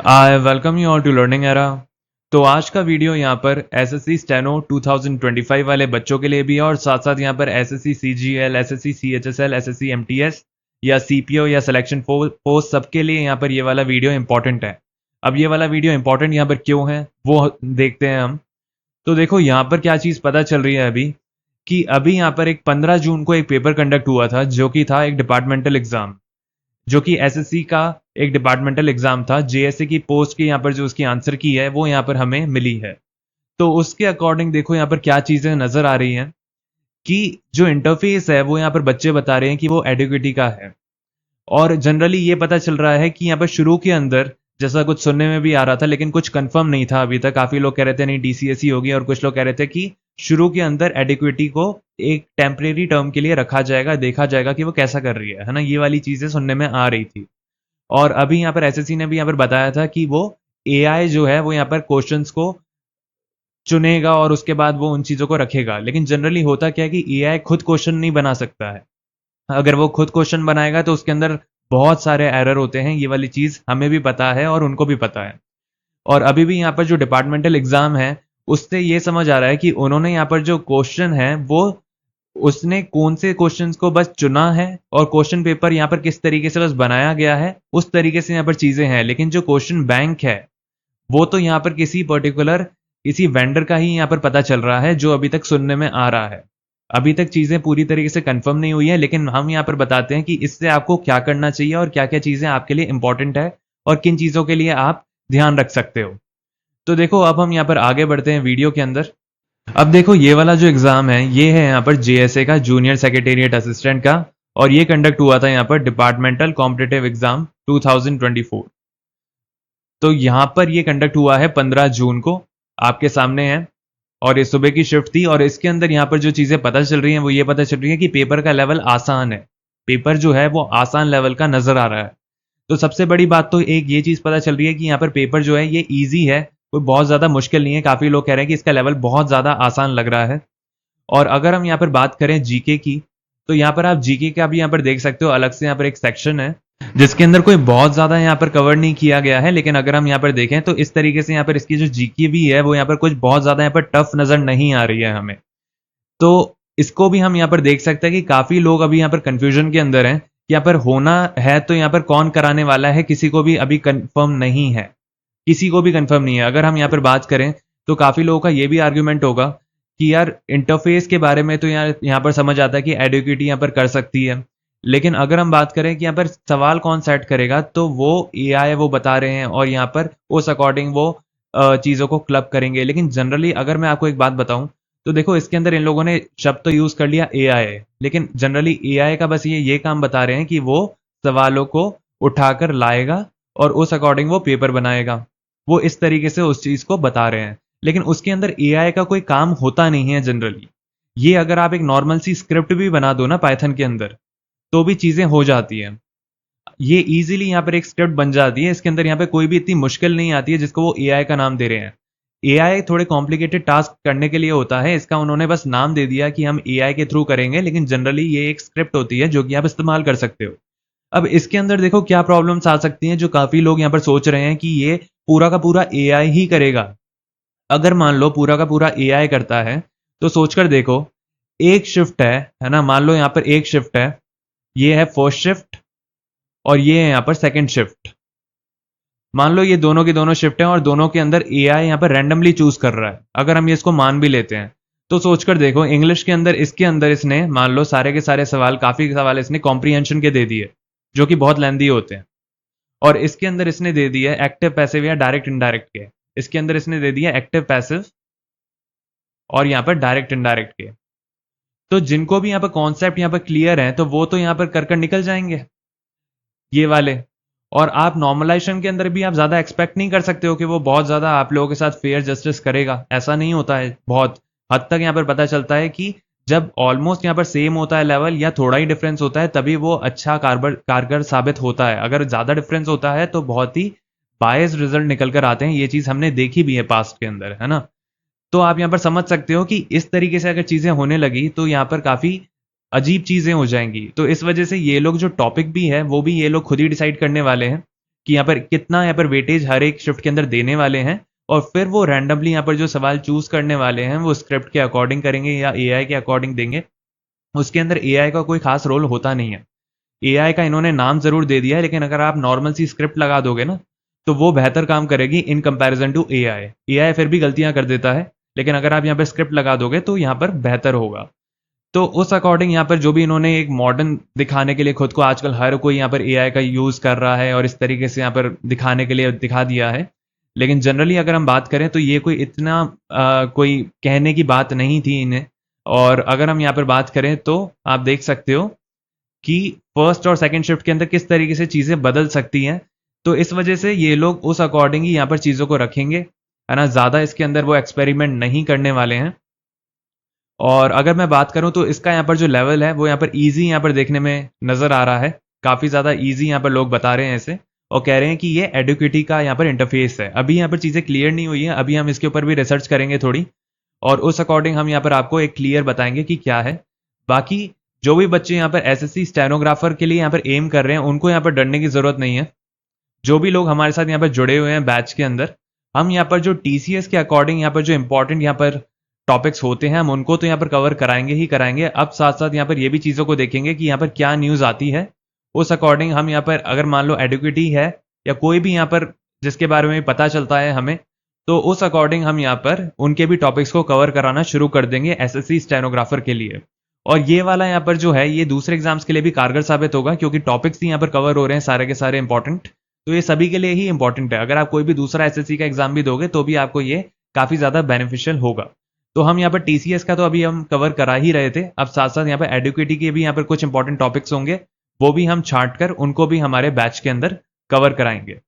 I welcome you all to Learning Era. तो आज का वीडियो यहाँ पर एसएससी स्टेनो 2025 वाले बच्चों के लिए भी है और साथ साथ यहाँ पर SSC CGL, SSC CHSL, SSC MTS या सीपीओ या सिलेक्शन पोस्ट सबके लिए यहाँ पर ये वाला वीडियो इंपॉर्टेंट है। अब ये वाला वीडियो इंपॉर्टेंट यहाँ पर क्यों है वो देखते हैं हम। तो देखो यहाँ पर क्या चीज़ पता चल रही है अभी कि अभी यहाँ पर एक 15 जून को एक पेपर कंडक्ट हुआ था जो कि था एक डिपार्टमेंटल एग्जाम, जो कि एसएससी का एक डिपार्टमेंटल एग्जाम था। जेएसए की पोस्ट की यहाँ पर जो उसकी आंसर की है वो यहाँ पर हमें मिली है। तो उसके अकॉर्डिंग देखो यहाँ पर क्या चीजें नजर आ रही हैं कि जो इंटरफेस है वो यहाँ पर बच्चे बता रहे हैं कि वो एडिक्विटी का है। और जनरली ये पता चल रहा है कि यहाँ पर शुरू के अंदर जैसा कुछ सुनने में भी आ रहा था, लेकिन कुछ कंफर्म नहीं था अभी तक। काफी लोग कह रहे थे नहीं डीसीएसई होगी और कुछ लोग कह रहे थे कि शुरू के अंदर एडिक्विटी को एक टेम्परेरी टर्म के लिए रखा जाएगा, देखा जाएगा कि वो कैसा कर रही है ना। ये वाली चीजें सुनने में आ रही थी। और अभी यहाँ पर एसएससी ने भी यहाँ पर बताया था कि वो एआई जो है वो यहाँ पर क्वेश्चंस को चुनेगा और उसके बाद वो उन चीजों को रखेगा। लेकिन जनरली होता क्या है कि एआई खुद क्वेश्चन नहीं बना सकता है। अगर वो खुद क्वेश्चन बनाएगा तो उसके अंदर बहुत सारे एरर होते हैं। ये वाली चीज हमें भी पता है और उनको भी पता है। और अभी भी यहाँ पर जो डिपार्टमेंटल एग्जाम है उससे ये समझ आ रहा है कि उन्होंने यहाँ पर जो क्वेश्चन है वो उसने कौन से क्वेश्चंस को बस चुना है और क्वेश्चन पेपर यहाँ पर किस तरीके से बस बनाया गया है उस तरीके से यहाँ पर चीजें हैं। लेकिन जो क्वेश्चन बैंक है वो तो यहाँ पर किसी पर्टिकुलर किसी वेंडर का ही यहाँ पर पता चल रहा है, जो अभी तक सुनने में आ रहा है। अभी तक चीजें पूरी तरीके से कंफर्म नहीं हुई है, लेकिन हम यहाँ पर बताते हैं कि इससे आपको क्या करना चाहिए और क्या क्या चीजें आपके लिए इंपॉर्टेंट है और किन चीजों के लिए आप ध्यान रख सकते हो। तो देखो अब हम यहाँ पर आगे बढ़ते हैं वीडियो के अंदर। अब देखो ये वाला जो एग्जाम है ये है यहाँ पर जेएसए का, जूनियर सेक्रेटेरिएट असिस्टेंट का। और ये कंडक्ट हुआ था यहाँ पर डिपार्टमेंटल कॉम्पिटिटिव एग्जाम 2024। तो यहाँ पर ये कंडक्ट हुआ है 15 जून को, आपके सामने है। और ये सुबह की शिफ्ट थी और इसके अंदर यहाँ पर जो चीजें पता चल रही हैं वो ये पता चल रही है कि पेपर का लेवल आसान है। पेपर जो है वो आसान लेवल का नजर आ रहा है। तो सबसे बड़ी बात तो एक ये चीज पता चल रही है कि यहाँ पर पेपर जो है ये इजी है, कोई बहुत ज्यादा मुश्किल नहीं है। काफी लोग कह रहे हैं कि इसका लेवल बहुत ज्यादा आसान लग रहा है। और अगर हम यहाँ पर बात करें जीके की, तो यहाँ पर आप जीके का भी यहाँ पर देख सकते हो। अलग से यहाँ पर एक सेक्शन है जिसके अंदर कोई बहुत ज्यादा यहाँ पर कवर नहीं किया गया है। लेकिन अगर हम यहाँ पर देखें तो इस तरीके से यहाँ पर इसकी जो जीके भी है वो यहाँ पर कुछ बहुत ज्यादा यहाँ पर टफ नजर नहीं आ रही है हमें। तो इसको भी हम यहाँ पर देख सकते हैं कि काफी लोग अभी यहाँ पर कंफ्यूजन के अंदर हैं कि यहाँ पर होना है तो यहाँ पर कौन कराने वाला है, किसी को भी अभी कंफर्म नहीं है। किसी को भी कंफर्म नहीं है। अगर हम यहाँ पर बात करें तो काफी लोगों का ये भी आर्ग्यूमेंट होगा कि यार इंटरफेस के बारे में तो यार यहाँ पर समझ आता है कि एडिक्विटी यहाँ पर कर सकती है। लेकिन अगर हम बात करें कि यहाँ पर सवाल कौन सेट करेगा, तो वो एआई वो बता रहे हैं और यहाँ पर उस अकॉर्डिंग वो चीज़ों को क्लब करेंगे। लेकिन जनरली अगर मैं आपको एक बात बताऊं तो देखो इसके अंदर इन लोगों ने शब्द तो यूज कर लिया एआई, लेकिन जनरली एआई का बस ये काम बता रहे हैं कि वो सवालों को उठाकर लाएगा और उस अकॉर्डिंग वो पेपर बनाएगा। वो इस तरीके से उस चीज को बता रहे हैं। लेकिन उसके अंदर एआई का कोई काम होता नहीं है जनरली। ये अगर आप एक नॉर्मल सी स्क्रिप्ट भी बना दो ना पाइथन के अंदर तो भी चीजें हो जाती हैं। ये इजीली यहाँ पर एक स्क्रिप्ट बन जाती है। इसके अंदर यहाँ पे कोई भी इतनी मुश्किल नहीं आती है जिसको वो एआई का नाम दे रहे हैं। एआई थोड़े कॉम्प्लिकेटेड टास्क करने के लिए होता है, इसका उन्होंने बस नाम दे दिया कि हम एआई के थ्रू करेंगे। लेकिन जनरली ये एक स्क्रिप्ट होती है जो कि आप इस्तेमाल कर सकते हो। अब इसके अंदर देखो क्या प्रॉब्लम्स आ सकती हैं, जो काफी लोग यहाँ पर सोच रहे हैं कि ये पूरा का पूरा एआई ही करेगा। अगर मान लो पूरा का पूरा एआई करता है तो सोचकर देखो, एक शिफ्ट है ना, मान लो यहाँ पर एक शिफ्ट है, ये है फर्स्ट शिफ्ट और ये है यहाँ पर सेकंड शिफ्ट। मान लो ये दोनों की दोनों शिफ्ट हैं और दोनों के अंदर एआई यहाँ पर रैंडमली चूज कर रहा है। अगर हम ये इसको मान भी लेते हैं तो सोचकर देखो, इंग्लिश के अंदर इसके अंदर इसने मान लो सारे के सारे सवाल, काफी सवाल इसने कॉम्प्रीहेंशन के दे दिए जो कि बहुत लेंदी होते हैं। और इसके अंदर इसने दे दिया एक्टिव पैसिव या डायरेक्ट इनडायरेक्ट के। इसके अंदर इसने दे दिया एक्टिव पैसिव और यहाँ पर डायरेक्ट इनडायरेक्ट के। तो जिनको भी यहाँ पर कॉन्सेप्ट यहाँ पर क्लियर है तो वो तो यहाँ पर कर निकल जाएंगे ये वाले। और आप नॉर्मलाइजेशन के अंदर भी आप ज्यादा एक्सपेक्ट नहीं कर सकते हो कि वो बहुत ज्यादा आप लोगों के साथ फेयर जस्टिस करेगा। ऐसा नहीं होता है। बहुत हद तक यहाँ पर पता चलता है कि जब ऑलमोस्ट यहाँ पर सेम होता है लेवल या थोड़ा ही डिफरेंस होता है तभी वो अच्छा कारगर साबित होता है। अगर ज्यादा डिफरेंस होता है तो बहुत ही बायस रिजल्ट निकल कर आते हैं। ये चीज हमने देखी भी है पास्ट के अंदर, है ना। तो आप यहाँ पर समझ सकते हो कि इस तरीके से अगर चीजें होने लगी तो यहाँ पर काफी अजीब चीजें हो जाएंगी। तो इस वजह से ये लोग जो टॉपिक भी है वो भी ये लोग खुद ही डिसाइड करने वाले हैं कि यहाँ पर कितना यहाँ पर वेटेज हर एक शिफ्ट के अंदर देने वाले हैं, और फिर वो रैंडमली यहाँ पर जो सवाल चूज करने वाले हैं वो स्क्रिप्ट के अकॉर्डिंग करेंगे या एआई के अकॉर्डिंग देंगे। उसके अंदर एआई का कोई खास रोल होता नहीं है। एआई का इन्होंने नाम जरूर दे दिया है, लेकिन अगर आप नॉर्मल सी स्क्रिप्ट लगा दोगे ना, तो वो बेहतर काम करेगी in comparison to AI. AI फिर भी गलतियां कर देता है, लेकिन अगर आप यहाँ पर स्क्रिप्ट लगा दोगे तो यहाँ पर बेहतर होगा। तो उस अकॉर्डिंग यहाँ पर जो भी इन्होंने एक मॉडर्न दिखाने के लिए खुद को, आजकल हर कोई यहाँ पर एआई का यूज कर रहा है और इस तरीके से यहाँ पर दिखाने के लिए दिखा दिया है। लेकिन जनरली अगर हम बात करें तो ये कोई इतना कोई कहने की बात नहीं थी इन्हें। और अगर हम यहाँ पर बात करें तो आप देख सकते हो कि फर्स्ट और सेकंड शिफ्ट के अंदर किस तरीके से चीजें बदल सकती हैं। तो इस वजह से ये लोग उस अकॉर्डिंग ही यहाँ पर चीजों को रखेंगे, है ना। ज्यादा इसके अंदर वो एक्सपेरिमेंट नहीं करने वाले हैं। और अगर मैं बात करूं तो इसका यहाँ पर जो लेवल है वो यहाँ पर इजी यहाँ पर देखने में नजर आ रहा है। काफी ज्यादा इजी यहाँ पर लोग बता रहे हैं इसे, और कह रहे हैं कि ये एडुकेटी का यहाँ पर इंटरफेस है। अभी यहाँ पर चीजें क्लियर नहीं हुई है, अभी हम इसके ऊपर भी रिसर्च करेंगे थोड़ी, और उस अकॉर्डिंग हम यहाँ पर आपको एक क्लियर बताएंगे कि क्या है। बाकी जो भी बच्चे यहाँ पर एसएससी स्टेनोग्राफर के लिए यहाँ पर एम कर रहे हैं उनको यहाँ पर डरने की जरूरत नहीं है। जो भी लोग हमारे साथ यहाँ पर जुड़े हुए हैं बैच के अंदर, हम यहाँ पर जो टीसीएस के अकॉर्डिंग यहाँ पर जो इंपॉर्टेंट यहाँ पर टॉपिक्स होते हैं हम उनको तो यहाँ पर कवर कराएंगे ही कराएंगे। अब साथ साथ यहाँ पर ये भी चीज़ों को देखेंगे कि यहाँ पर क्या न्यूज़ आती है। उस अकॉर्डिंग हम यहाँ पर अगर मान लो एडुकेटी है या कोई भी यहाँ पर जिसके बारे में पता चलता है हमें, तो उस अकॉर्डिंग हम यहाँ पर उनके भी टॉपिक्स को कवर कराना शुरू कर देंगे एसएससी स्टेनोग्राफर के लिए। और ये वाला यहाँ पर जो है ये दूसरे एग्जाम्स के लिए भी कारगर साबित होगा, क्योंकि टॉपिक्स ही यहाँ पर कवर हो रहे हैं सारे के सारे इंपॉर्टेंट। तो ये सभी के लिए ही इंपॉर्टेंट है। अगर आप कोई भी दूसरा एसएससी का एग्जाम भी दोगे तो भी आपको ये काफी ज्यादा बेनिफिशियल होगा। तो हम यहाँ पर टीसीएस का तो अभी हम कवर करा ही रहे थे, अब साथ साथ यहाँ पर एडुकेटी के भी यहाँ पर कुछ इंपॉर्टेंट टॉपिक्स होंगे, वो भी हम छांट कर उनको भी हमारे बैच के अंदर कवर कराएंगे।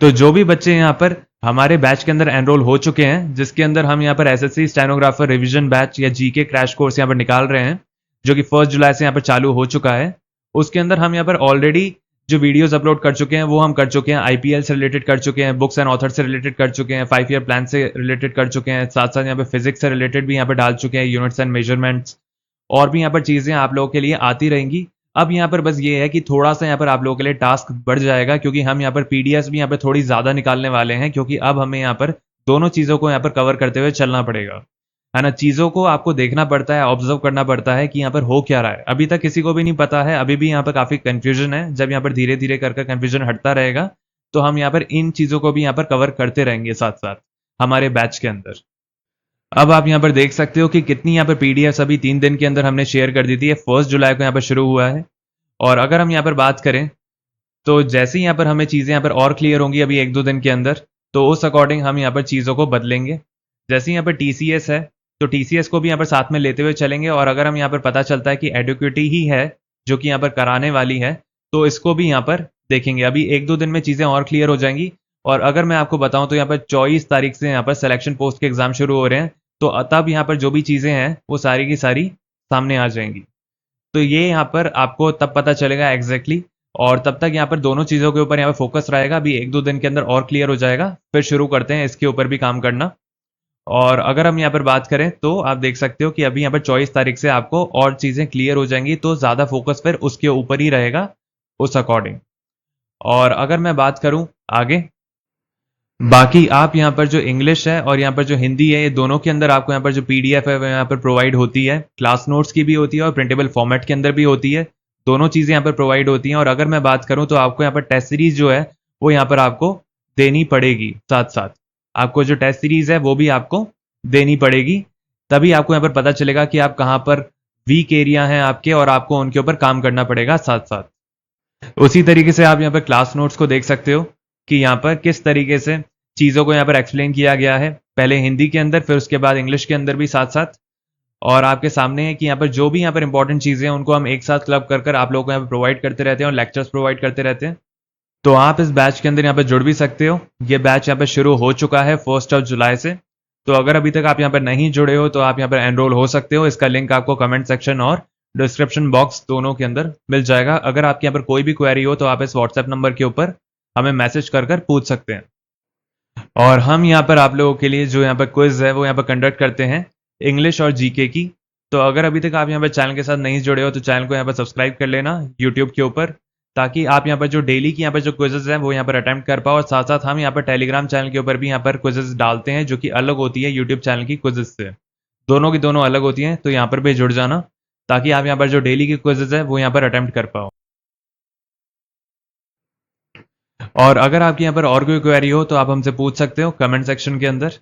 तो जो भी बच्चे यहाँ पर हमारे बैच के अंदर एनरोल हो चुके हैं, जिसके अंदर हम यहाँ पर एसएससी स्टेनोग्राफर रिवीजन बैच या जीके क्रैश कोर्स यहाँ पर निकाल रहे हैं, जो कि 1 जुलाई से यहाँ पर चालू हो चुका है, उसके अंदर हम यहाँ पर ऑलरेडी जो वीडियोस अपलोड कर चुके हैं वो हम कर चुके हैं। आईपीएल से रिलेटेड कर चुके हैं, बुक्स एंड ऑथर से रिलेटेड कर चुके हैं, 5 ईयर प्लान से रिलेटेड कर चुके हैं, साथ साथ यहाँ पे फिजिक्स से रिलेटेड भी यहाँ पर डाल चुके हैं, यूनिट्स एंड मेजरमेंट्स, और भी यहाँ पर चीजें आप लोगों के लिए आती रहेंगी। अब यहाँ पर बस ये है कि थोड़ा सा यहाँ पर आप लोगों के लिए टास्क बढ़ जाएगा, क्योंकि हम यहाँ पर पीडीएफ भी यहाँ पर थोड़ी ज्यादा निकालने वाले हैं, क्योंकि अब हमें यहाँ पर दोनों चीजों को यहाँ पर कवर करते हुए चलना पड़ेगा, है ना। चीजों को आपको देखना पड़ता है, ऑब्जर्व करना पड़ता है कि यहाँ पर हो क्या रहा है। अभी तक किसी को भी नहीं पता है, अभी भी यहाँ पर काफी कंफ्यूजन है। जब यहाँ पर धीरे धीरे कर कंफ्यूजन हटता रहेगा तो हम यहाँ पर इन चीजों को भी यहाँ पर कवर करते रहेंगे साथ साथ हमारे बैच के अंदर। अब आप यहाँ पर देख सकते हो कि कितनी यहाँ पर पीडीएफ अभी 3 दिन के अंदर हमने शेयर कर दी थी। 1 जुलाई को यहाँ पर शुरू हुआ है। और अगर हम यहाँ पर बात करें तो जैसे ही यहाँ पर हमें चीजें यहाँ पर और क्लियर होंगी अभी 1-2 दिन के अंदर, तो उस अकॉर्डिंग हम यहाँ पर चीजों को बदलेंगे। जैसे यहाँ पर टीसीएस है तो टीसीएस को भी यहाँ पर साथ में लेते हुए चलेंगे, और अगर हम यहाँ पर पता चलता है कि एडुकेटी ही है जो कि यहाँ पर कराने वाली है तो इसको भी यहाँ पर देखेंगे। अभी 1-2 दिन में चीजें और क्लियर हो जाएंगी। और अगर मैं आपको बताऊं तो यहाँ पर 24 तारीख से यहाँ पर सिलेक्शन पोस्ट के एग्जाम शुरू हो रहे हैं, तो तब यहाँ पर जो भी चीजें हैं वो सारी की सारी सामने आ जाएंगी। तो ये यहाँ पर आपको तब पता चलेगा एग्जैक्टली, और तब तक यहाँ पर दोनों चीजों के ऊपर यहाँ पर फोकस रहेगा। अभी 1-2 दिन के अंदर और क्लियर हो जाएगा, फिर शुरू करते हैं इसके ऊपर भी काम करना। और अगर हम यहाँ पर बात करें तो आप देख सकते हो कि अभी यहाँ पर 24 तारीख से आपको और चीजें क्लियर हो जाएंगी, तो ज्यादा फोकस फिर उसके ऊपर ही रहेगा उस अकॉर्डिंग। और अगर मैं बात करूं आगे, बाकी आप यहाँ पर जो इंग्लिश है और यहाँ पर जो हिंदी है, ये दोनों के अंदर आपको यहाँ पर जो पीडीएफ है वो यहाँ पर प्रोवाइड होती है। क्लास नोट्स की भी होती है और प्रिंटेबल फॉर्मेट के अंदर भी होती है। दोनों चीजें यहाँ पर प्रोवाइड होती हैं। और अगर मैं बात करूं तो आपको यहाँ पर टेस्ट सीरीज जो है वो यहाँ पर आपको देनी पड़ेगी। साथ साथ आपको जो टेस्ट सीरीज है वो भी आपको देनी पड़ेगी, तभी आपको यहाँ पर पता चलेगा कि आप कहाँ पर वीक एरिया हैं आपके, और आपको उनके ऊपर काम करना पड़ेगा साथ साथ। उसी तरीके से आप यहाँ पर क्लास नोट्स को देख सकते हो कि यहाँ पर किस तरीके से चीज़ों को यहाँ पर एक्सप्लेन किया गया है, पहले हिंदी के अंदर फिर उसके बाद इंग्लिश के अंदर भी साथ साथ। और आपके सामने है कि यहाँ पर जो भी यहाँ पर इंपॉर्टेंट चीज़ें हैं उनको हम एक साथ क्लब कर आप लोगों को यहाँ पर प्रोवाइड करते रहते हैं और लेक्चर्स प्रोवाइड करते रहते हैं। तो आप इस बैच के अंदर यहाँ पर जुड़ भी सकते हो। ये बैच यहाँ पर शुरू हो चुका है 1 जुलाई से। तो अगर अभी तक आप यहाँ पर नहीं जुड़े हो तो आप यहाँ पर एनरोल हो सकते हो। इसका लिंक आपको कमेंट सेक्शन और डिस्क्रिप्शन बॉक्स दोनों के अंदर मिल जाएगा। अगर आपके यहाँ पर कोई भी क्वेरी हो तो आप इस व्हाट्सएप नंबर के ऊपर हमें मैसेज कर पूछ सकते हैं। और हम यहाँ पर आप लोगों के लिए जो यहाँ पर क्विज है वो यहाँ पर कंडक्ट करते हैं इंग्लिश और जीके की। तो अगर अभी तक आप यहाँ पर चैनल के साथ नहीं जुड़े हो तो चैनल को यहाँ पर सब्सक्राइब कर लेना यूट्यूब के ऊपर, ताकि आप यहाँ पर जो डेली की यहाँ पर जो क्विजेज हैं वो यहाँ पर अटेम्प्ट कर पाओ, और साथ साथ हम यहाँ पर टेलीग्राम चैनल के ऊपर भी यहाँ पर क्विजेज डालते हैं जो कि अलग होती है यूट्यूब चैनल की क्विजेज से। दोनों की दोनों अलग होती हैं, तो यहाँ पर भी जुड़ जाना ताकि आप यहाँ पर जो डेली की क्विजेज है वो यहाँ पर अटेम्प्ट कर पाओ। और अगर आपकी यहाँ पर और कोई क्वेरी हो तो आप हमसे पूछ सकते हो कमेंट सेक्शन के अंदर।